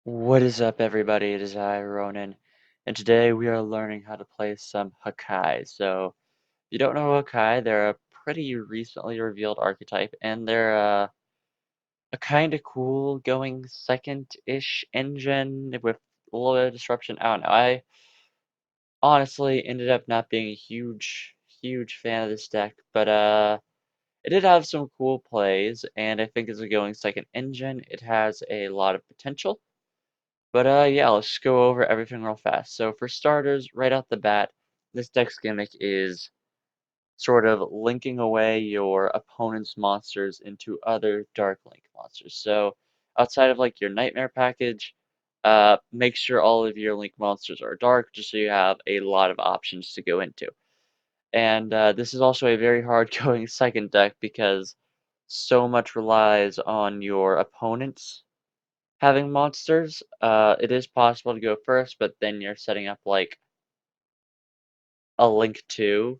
What is up, everybody? It is I, Ronin, and today we are learning how to play some Hakai. So, if you don't know Hakai, they're a pretty recently revealed archetype, and they're a kind of cool going second-ish engine with a little bit of disruption. I don't know. I honestly ended up not being a huge fan of this deck, but it did have some cool plays, and I think as a going second engine, it has a lot of potential. But yeah, let's go over everything real fast. So for starters, right out the bat, this deck's gimmick is sort of linking away your opponent's monsters into other Dark Link monsters. So outside of like your Nightmare package, make sure all of your Link monsters are dark, just so you have a lot of options to go into. And this is also a very hard going second deck because so much relies on your opponent's having monsters. It is possible to go first, but then you're setting up like a Link 2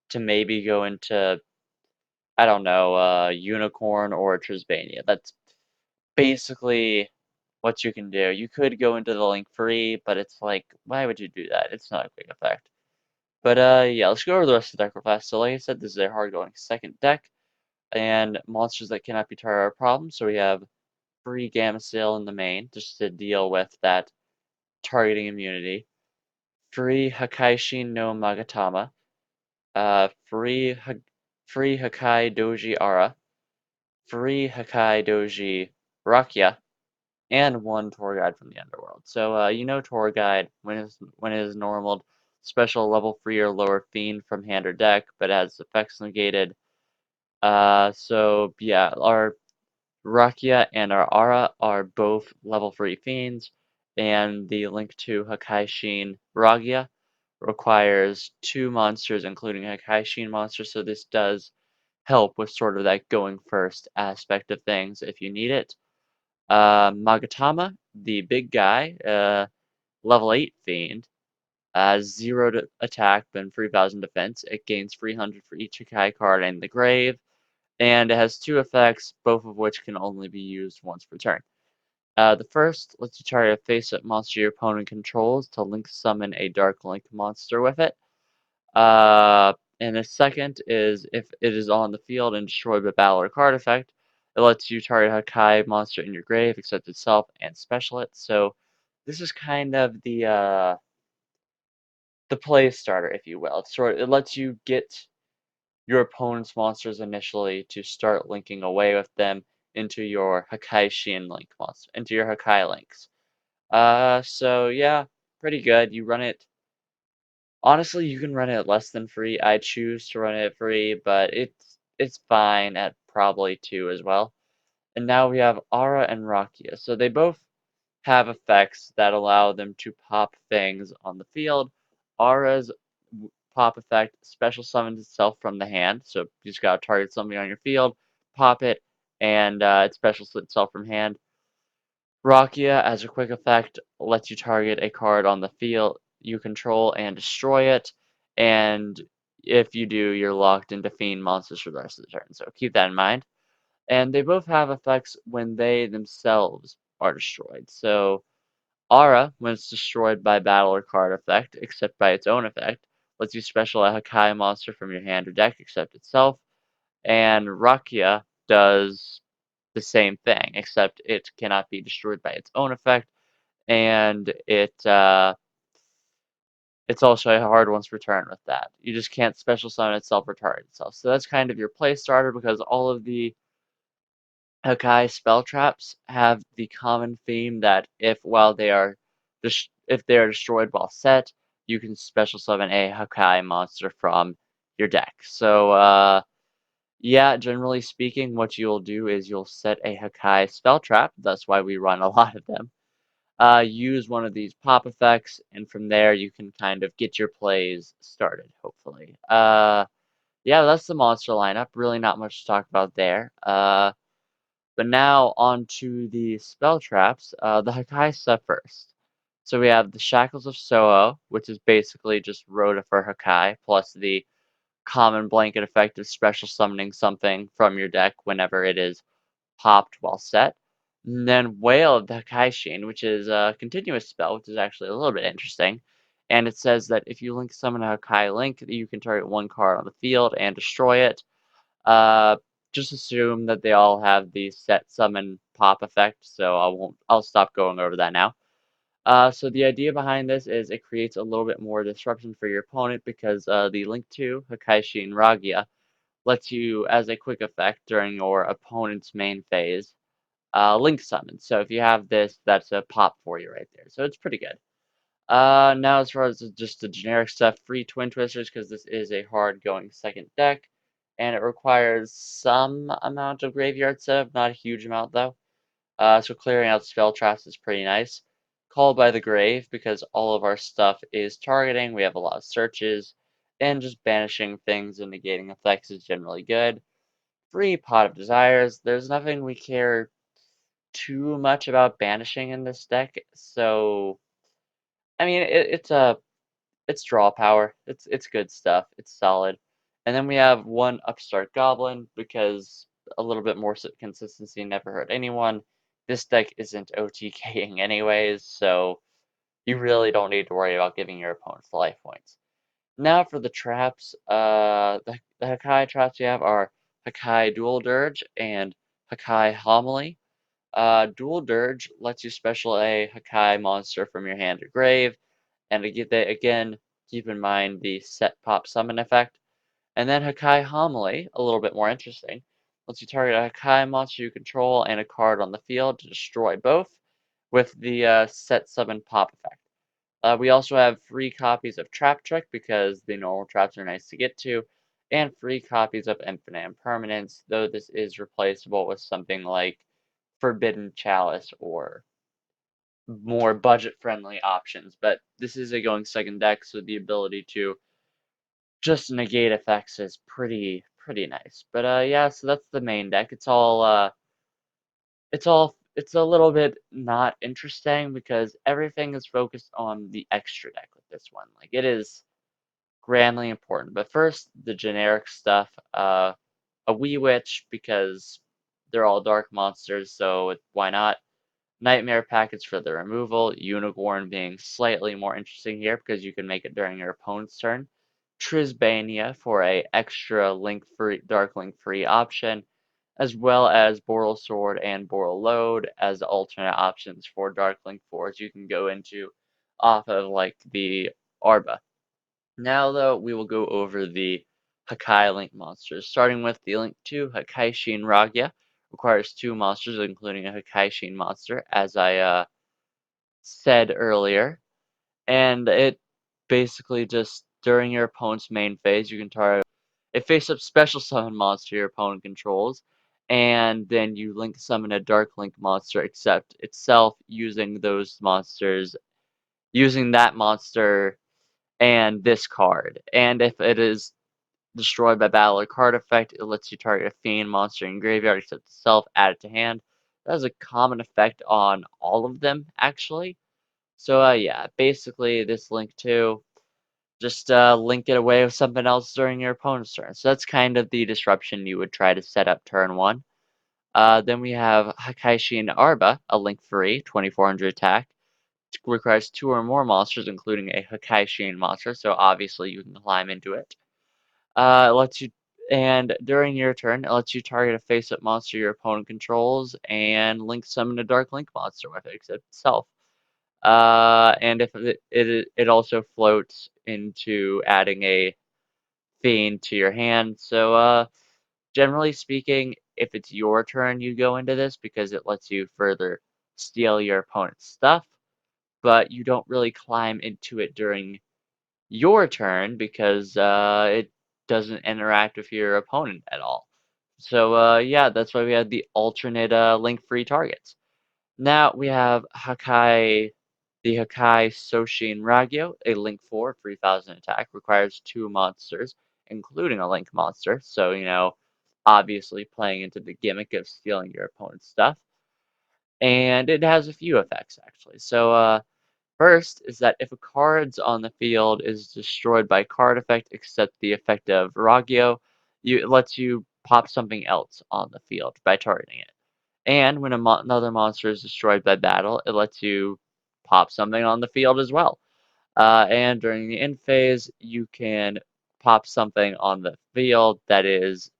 to maybe go into, I don't know, Unicorn or Trisbania. That's basically what you can do. You could go into the Link free, but it's like, why would you do that? It's not a quick effect. But yeah, let's go over the rest of the deck real fast. So like I said, this is a hard going second deck, and monsters that cannot be targeted are a problem. So we have free Gamma Sail in the main, just to deal with that targeting immunity. Free Hakaishin no Magatama, free Hakai Doji Ara, free Hakai Doji Rakya, and one tour guide from the underworld. So you know tour guide when it is normal, special level 3 or lower fiend from hand or deck, but has effects negated. So yeah, our Rakia and our Ara are both level 3 fiends, and the link to Hakaishin Ragia requires 2 monsters, including Hakaishin monsters, so this does help with sort of that going first aspect of things if you need it. Magatama, the big guy, level 8 fiend, 0 to attack and 3000 defense. It gains 300 for each Hakai card in the grave, and it has 2 effects, both of which can only be used once per turn. The first lets you target a face-up monster your opponent controls to link summon a Dark Link monster with it. And the second is if it is on the field and destroyed by battle or card effect, it lets you target a Hakai monster in your grave, except itself, and special it. So this is kind of the play starter, if you will. It lets you get your opponent's monsters initially to start linking away with them into your Hakai Shin Link monster, into your Hakai links. So yeah, pretty good. You run it. Honestly, you can run it at less than free. I choose to run it at free, but it's fine at probably 2 as well. And now we have Ara and Rakia. So they both have effects that allow them to pop things on the field. Ara's pop effect special summons itself from the hand. So you just gotta target something on your field, pop it, and it specials itself from hand. Rakia, as a quick effect, lets you target a card on the field you control and destroy it. And if you do, you're locked into Fiend monsters for the rest of the turn. So keep that in mind. And they both have effects when they themselves are destroyed. So Aura, when it's destroyed by battle or card effect, except by its own effect, lets you special a Hakai monster from your hand or deck except itself. And Rakia does the same thing, except it cannot be destroyed by its own effect, and it's also a hard once per turn with that. You just can't special summon itself or target itself. So that's kind of your play starter because all of the Hakai spell traps have the common theme that if they are destroyed while set, you can special summon a Hakai monster from your deck. So yeah, generally speaking, what you'll do is you'll set a Hakai spell trap. That's why we run a lot of them. Use one of these pop effects, and from there you can kind of get your plays started, hopefully. Yeah, that's the monster lineup. Really not much to talk about there. But now on to the spell traps. The Hakai stuff first. So we have the Shackles of Soho, which is basically just Rhoda for Hakai, plus the common blanket effect of special summoning something from your deck whenever it is popped while set. And then Whale of the Hakai, which is a continuous spell, which is actually a little bit interesting. And it says that if you link summon a Hakai link, you can target one card on the field and destroy it. Uh, just assume that they all have the set summon pop effect, so I'll stop going over that now. So the idea behind this is it creates a little bit more disruption for your opponent because the link to Hakai Ragia lets you, as a quick effect during your opponent's main phase, link summon. So if you have this, that's a pop for you right there. So it's pretty good. Now as far as just the generic stuff, free Twin Twisters because this is a hard going second deck, and it requires some amount of graveyard setup, not a huge amount though. So clearing out spell traps is pretty nice. Call by the Grave because all of our stuff is targeting. We have a lot of searches, and just banishing things and negating effects is generally good. Free Pot of Desires. There's nothing we care too much about banishing in this deck, so I mean it's draw power. It's good stuff. It's solid. And then we have one Upstart Goblin because a little bit more consistency never hurt anyone. This deck isn't OTKing anyways, so you really don't need to worry about giving your opponents life points. Now for the traps, the Hakai traps we have are Hakai Dual Dirge and Hakai Homily. Dual Dirge lets you special a Hakai monster from your hand or grave, and again, keep in mind the set pop summon effect. And then Hakai Homily, a little bit more interesting, lets you target a Hakai monster you control and a card on the field to destroy both with the set summon pop effect. We also have free copies of Trap Trick because the normal traps are nice to get to, and free copies of Infinite Impermanence, though this is replaceable with something like Forbidden Chalice or more budget-friendly options. But this is a going second deck, so the ability to just negate effects is pretty nice. But yeah, so that's the main deck. It's a little bit not interesting because everything is focused on the extra deck with this one. Like it is grandly important. But first, the generic stuff. A Wee Witch because they're all dark monsters, so why not? Nightmare packets for the removal. Unicorn being slightly more interesting here because you can make it during your opponent's turn. Trisbania for a extra link free, dark link free option, as well as Boral Sword and Boral Load as alternate options for dark link 4s you can go into off of like the Arba. Now though, we will go over the Hakai Link monsters, starting with the Link 2, Hakai Ragia. Requires 2 monsters, including a Hakai monster, as I said earlier. And it basically just, during your opponent's main phase, you can target a face-up special summon monster your opponent controls, and then you link summon a Dark Link monster except itself using those monsters, using that monster and this card. And if it is destroyed by battle or card effect, it lets you target a fiend monster in graveyard except itself, add it to hand. That has a common effect on all of them, actually. So yeah, basically this link too, just link it away with something else during your opponent's turn. So that's kind of the disruption you would try to set up turn 1. Then we have Hakaishi and Arba, a link free, 2400 attack. It requires 2 or more monsters, including a Hakaishi monster, so obviously you can climb into it. It lets you, and during your turn, it lets you target a face-up monster your opponent controls and link summon a Dark Link monster with it except itself. And if it also floats into adding a fiend to your hand. So generally speaking, if it's your turn, you go into this because it lets you further steal your opponent's stuff, but you don't really climb into it during your turn because it doesn't interact with your opponent at all. So yeah, that's why we have the alternate link-free targets. Now we have the Hakai Soshin Ragyo, a link 4, 3000 attack, requires 2 monsters, including a link monster. So, obviously playing into the gimmick of stealing your opponent's stuff. And it has a few effects actually. So, first is that if a card's on the field is destroyed by card effect except the effect of Ragyo, it lets you pop something else on the field by targeting it. And when another monster is destroyed by battle, it lets you pop something on the field as well. And during the end phase, you can pop something on the field that is,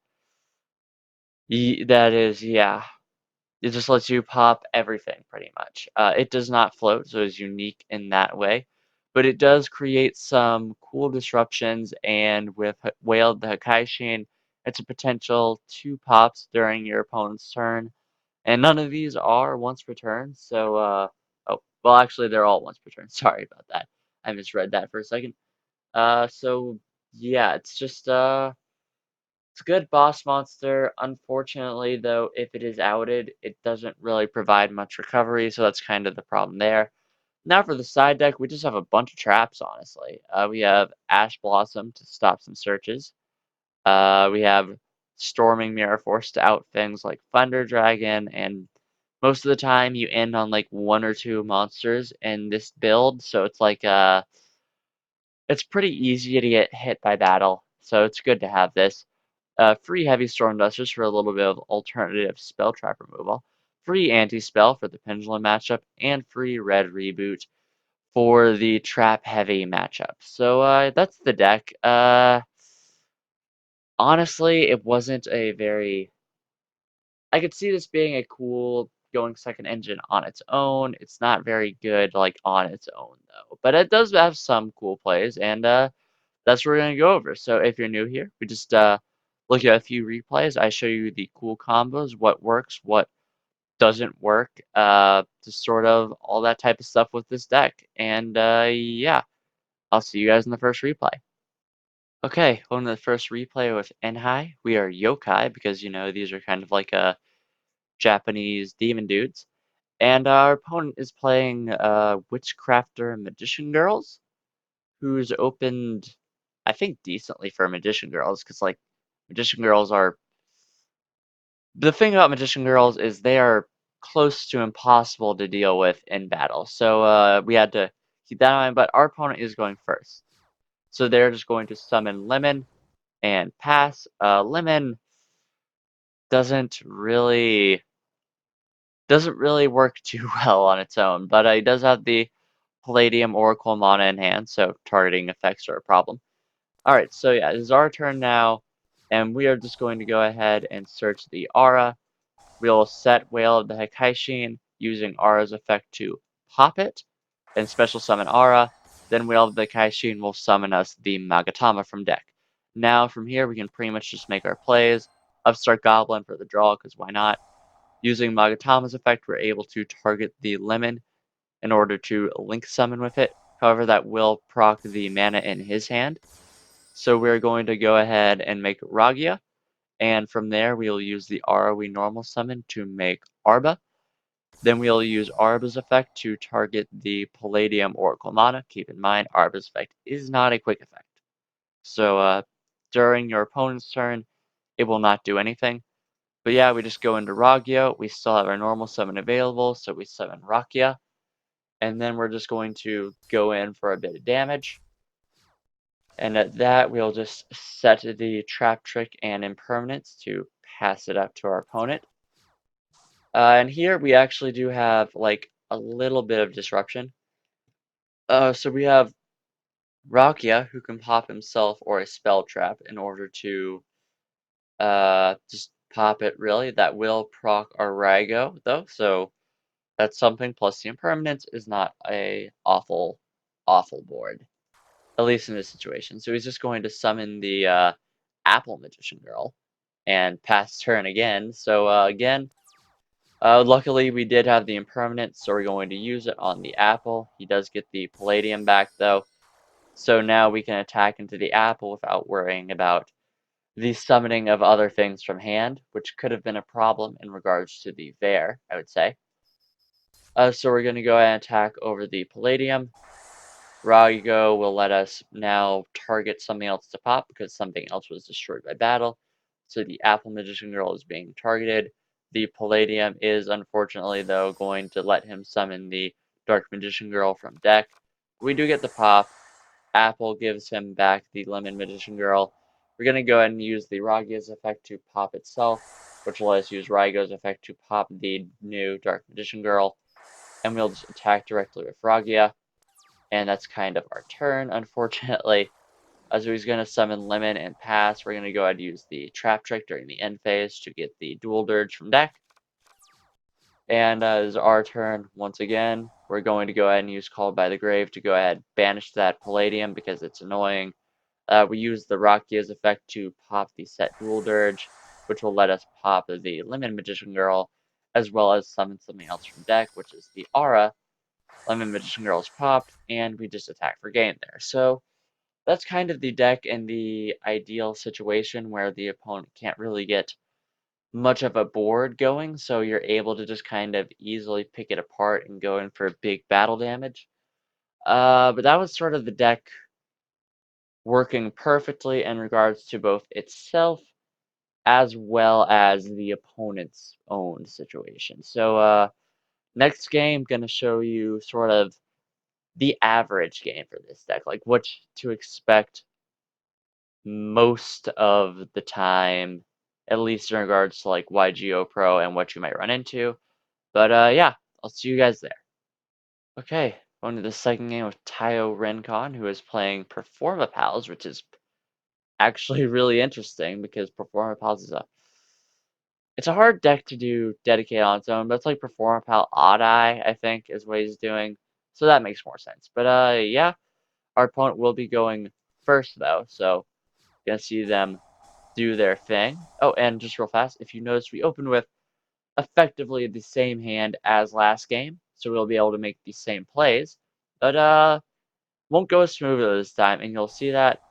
yeah, it just lets you pop everything pretty much. It does not float, so it's unique in that way. But it does create some cool disruptions, and with Whale the Hakai, it's a potential 2 pops during your opponent's turn. And none of these are once per turn, so, oh, well, actually, they're all once per turn. Sorry about that. I misread that for a second. So, yeah, it's just, it's a good boss monster. Unfortunately, though, if it is outed, it doesn't really provide much recovery, so that's kind of the problem there. Now for the side deck, we just have a bunch of traps, honestly. We have Ash Blossom to stop some searches. We have Storming Mirror Force to out things like Thunder Dragon, and most of the time you end on like 1 or 2 monsters in this build, so it's like it's pretty easy to get hit by battle, so it's good to have this. Free Heavy Storm Dusters for a little bit of alternative spell trap removal. Free Anti-Spell for the Pendulum matchup, and free Red Reboot for the Trap Heavy matchup. So that's the deck. Honestly, it wasn't a very... I could see this being a cool going second engine on its own. It's not very good like on its own though, but it does have some cool plays, and that's what we're gonna go over. So if you're new here, we just look at a few replays. I show you the cool combos, what works, what doesn't work, just sort of all that type of stuff with this deck. And yeah, I'll see you guys in the first replay. Okay, on the first replay with Enhai, we are Yokai because you know these are kind of like Japanese demon dudes. And our opponent is playing Witchcrafter Magician Girls, who's opened, I think, decently for Magician Girls, because like Magician Girls are... The thing about Magician Girls is they are close to impossible to deal with in battle. So we had to keep that in mind, but our opponent is going first. So they're just going to summon Lemon and pass. Lemon doesn't really work too well on its own, but it does have the Palladium Oracle mana in hand, so targeting effects are a problem. Alright, so yeah, it is our turn now, and we are just going to go ahead and search the aura. We'll set Whale of the Hakai using Aura's effect to pop it, and special summon Aura. Then Whale of the Hakai will summon us the Magatama from deck. Now from here we can pretty much just make our plays. Upstart Goblin for the draw, because why not? Using Magatama's effect, we're able to target the Lemon in order to link summon with it. However, that will proc the mana in his hand. So we're going to go ahead and make Ragia. And from there, we'll use the Aura we normal summon to make Arba. Then we'll use Arba's effect to target the Palladium Oracle mana. Keep in mind, Arba's effect is not a quick effect. So during your opponent's turn, it will not do anything. But yeah, we just go into Ragia. We still have our normal summon available, so we summon Rakia. And then we're just going to go in for a bit of damage. And at that, we'll just set the Trap Trick and Impermanence to pass it up to our opponent. And here we actually do have like a little bit of disruption. So we have Rakia, who can pop himself or a spell trap in order to just pop it, really. That will proc our Rago, though, so that's something. Plus the Impermanence is not a awful board, at least in this situation. So he's just going to summon the Apple Magician Girl and pass turn again. So again, luckily we did have the Impermanence, so we're going to use it on the Apple. He does get the Palladium back, though. So now we can attack into the Apple without worrying about the summoning of other things from hand, which could have been a problem in regards to the Bear, I would say. So we're going to go ahead and attack over the Palladium. Rago will let us now target something else to pop because something else was destroyed by battle. So the Apple Magician Girl is being targeted. The Palladium is unfortunately, though, going to let him summon the Dark Magician Girl from deck. We do get the pop. Apple gives him back the Lemon Magician Girl. We're going to go ahead and use the Ragia's effect to pop itself. which will let us use Raigo's effect to pop the new Dark Magician Girl, and we'll just attack directly with Ragia, and that's kind of our turn, unfortunately. As he's going to summon Lemon and pass, we're going to go ahead and use the Trap Trick during the end phase to get the Dual Dirge from deck. And as our turn, once again, we're going to go ahead and use Called by the Grave to go ahead and banish that Palladium because it's annoying. We use the Rakia's effect to pop the set Dual Dirge, which will let us pop the Lemon Magician Girl, as well as summon something else from deck, which is the Aura. Lemon Magician Girl is popped, and we just attack for game there. So that's kind of the deck in the ideal situation where the opponent can't really get much of a board going, so you're able to just kind of easily pick it apart and go in for big battle damage. But that was sort of the deck working perfectly in regards to both itself as well as the opponent's own situation. So next game, gonna show you sort of the average game for this deck, like what to expect most of the time, at least in regards to like YGO Pro and what you might run into. But yeah, I'll see you guys there. Okay, going to the second game with Tayo Rencon, who is playing Performa Pals, which is actually really interesting because Performa Pals is it's a hard deck to do dedicate on its own, but it's like Performa Pal Odd Eye, I think, is what he's doing. So that makes more sense. But yeah, our opponent will be going first though, so gonna see them do their thing. Oh, and just real fast, if you notice, we opened with effectively the same hand as last game, so we'll be able to make the same plays, but won't go as smoothly this time, and you'll see that.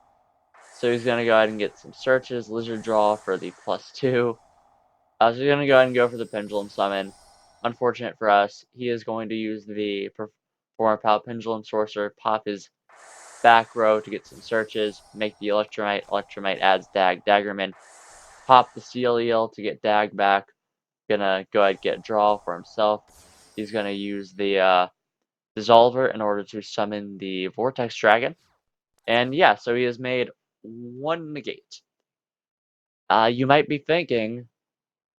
So he's gonna go ahead and get some searches, Lizard Draw for the +2. So he's gonna go ahead and go for the Pendulum Summon. Unfortunate for us, he is going to use the Performer Pal Pendulum Sorcerer, pop his back row to get some searches, make the Electromite. Electromite adds Daggerman. Pop the Seal Eel to get Dag back. Gonna go ahead and get draw for himself. He's gonna use the Dissolver in order to summon the Vortex Dragon. And yeah, so he has made one negate. You might be thinking,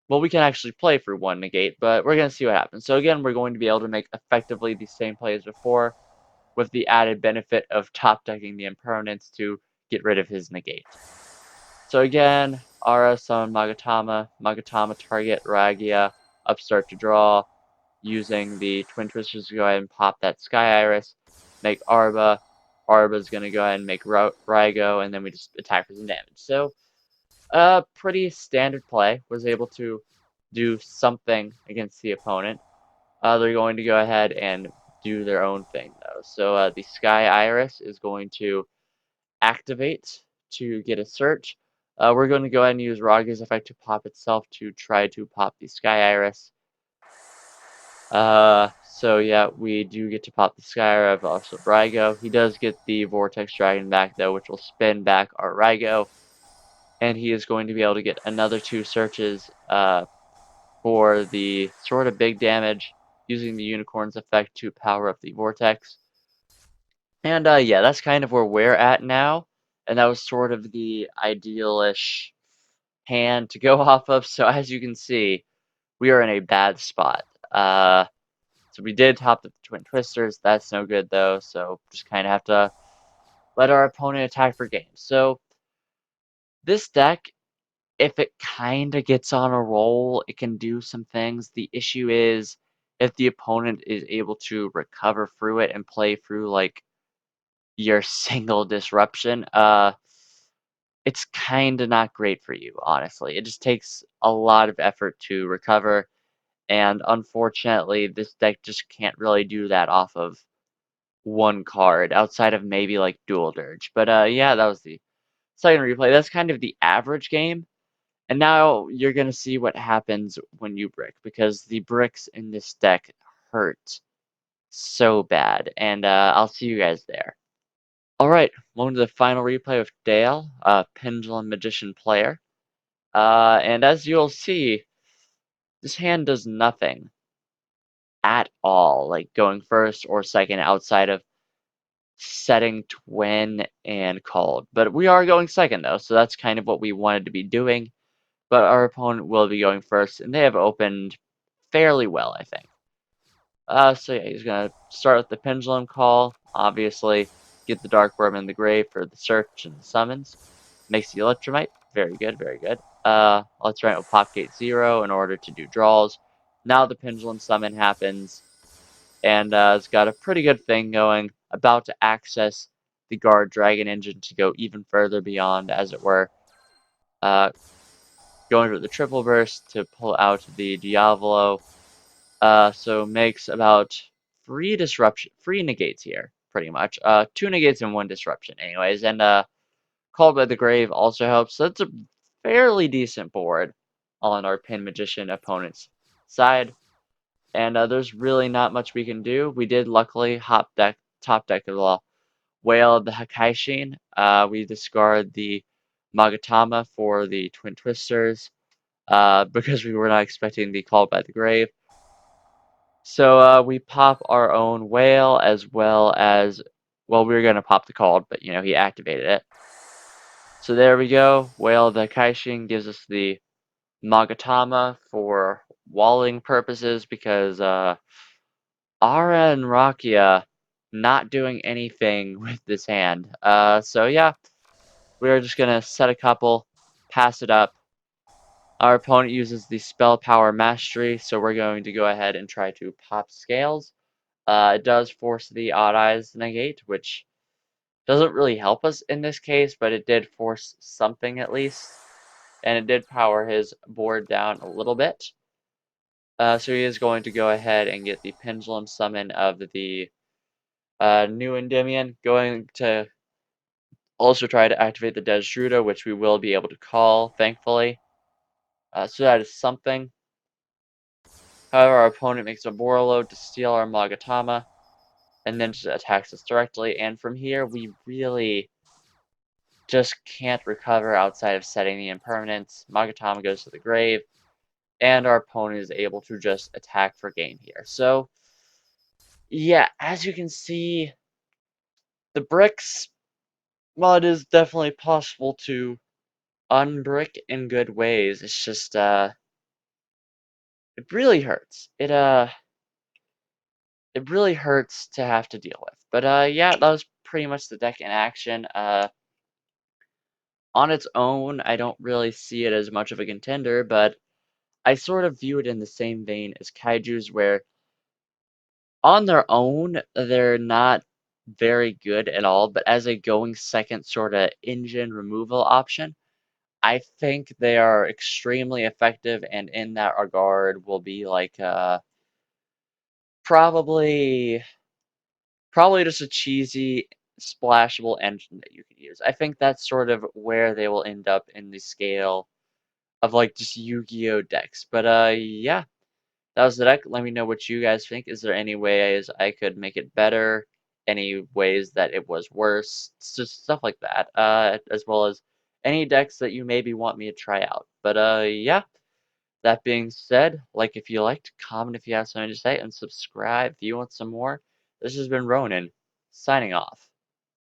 well, we can actually play for one negate, but we're gonna see what happens. So again, we're going to be able to make effectively the same play as before, with the added benefit of top decking the impermanence to get rid of his negate. So again, Aura summon Magatama. Magatama target Ragia, upstart to draw, using the Twin Twisters to go ahead and pop that Sky Iris, make Arba. Arba's going to go ahead and make Raigo, and then we just attack for some damage. So, pretty standard play. Was able to do something against the opponent. They're going to go ahead and do their own thing, though. So, the Sky Iris is going to activate to get a search. We're going to go ahead and use Raga's effect to pop itself to try to pop the Sky Iris. So yeah, we do get to pop the Sky Iris off of Raigo. He does get the Vortex Dragon back though, which will spin back our Raigo. And he is going to be able to get another 2 searches for the sort of big damage using the Unicorn's effect to power up the Vortex. And yeah, that's kind of where we're at now. And that was sort of the ideal-ish hand to go off of. So as you can see, we are in a bad spot. So we did top the Twin Twisters. That's no good though. So just kind of have to let our opponent attack for games. So this deck, if it kind of gets on a roll, it can do some things. The issue is if the opponent is able to recover through it and play through like your single disruption, it's kind of not great for you, honestly. It just takes a lot of effort to recover, and unfortunately, this deck just can't really do that off of one card, outside of maybe like Dual Dirge. But yeah, that was the second replay. That's kind of the average game. And now you're going to see what happens when you brick, because the bricks in this deck hurt so bad. And I'll see you guys there. Alright, welcome to the final replay with Dale, Pendulum Magician player. And as you'll see, this hand does nothing at all, like going first or second outside of setting Twin and Called. But we are going second though, so that's kind of what we wanted to be doing. but our opponent will be going first, and they have opened fairly well, I think. So yeah, he's gonna start with the Pendulum Call, obviously, get the Dark Worm in the grave for the search and the summons. Makes the Electromite, very good, very good. Let's run it with Pop Gate 0 in order to do draws. Now the Pendulum Summon happens, and it's got a pretty good thing going, about to access the Guard Dragon Engine to go even further beyond, as it were. Going for the Triple Burst to pull out the Diavolo. So makes about 3 negates here, pretty much. 2 negates and 1 disruption, anyways. And Called by the Grave also helps. So that's a fairly decent board on our Pin Magician opponent's side. And there's really not much we can do. We did luckily top deck of the Whale of the Hakai. We discard the Magatama for the Twin Twisters because we were not expecting the Called by the Grave. So we pop our own Whale as well as, well, we were going to pop the Called, but he activated it. So there we go. Whale of the Kaishin gives us the Magatama for walling purposes because Ara and Rakia not doing anything with this hand. So yeah, we're just gonna set a couple, pass it up. Our opponent uses the Spell Power Mastery, so we're going to go ahead and try to pop Scales. It does force the Odd Eyes negate, which doesn't really help us in this case, but it did force something at least. And it did power his board down a little bit. So he is going to go ahead and get the Pendulum Summon of the new Endymion, going to also try to activate the Desdruda, which we will be able to call, thankfully. So that is something. However, our opponent makes a Borreload to steal our Magatama, and then just attacks us directly. And from here, we really just can't recover outside of setting the impermanence. Magatama goes to the grave, and our opponent is able to just attack for game here. So, yeah, as you can see, the bricks, while it is definitely possible to unbrick in good ways, it's just, it really hurts. It really hurts to have to deal with. But, yeah, that was pretty much the deck in action. On its own, I don't really see it as much of a contender, but I sort of view it in the same vein as Kaijus, where on their own, they're not very good at all, but as a going second sort of engine removal option, I think they are extremely effective, and in that regard will be like probably just a cheesy splashable engine that you can use. I think that's sort of where they will end up in the scale of like just Yu-Gi-Oh decks. But yeah, that was the deck. Let me know what you guys think. Is there any ways I could make it better? Any ways that it was worse? It's just stuff like that. As well as any decks that you maybe want me to try out. But yeah. That being said, like if you liked, comment if you have something to say, and subscribe if you want some more. This has been Ronin, signing off.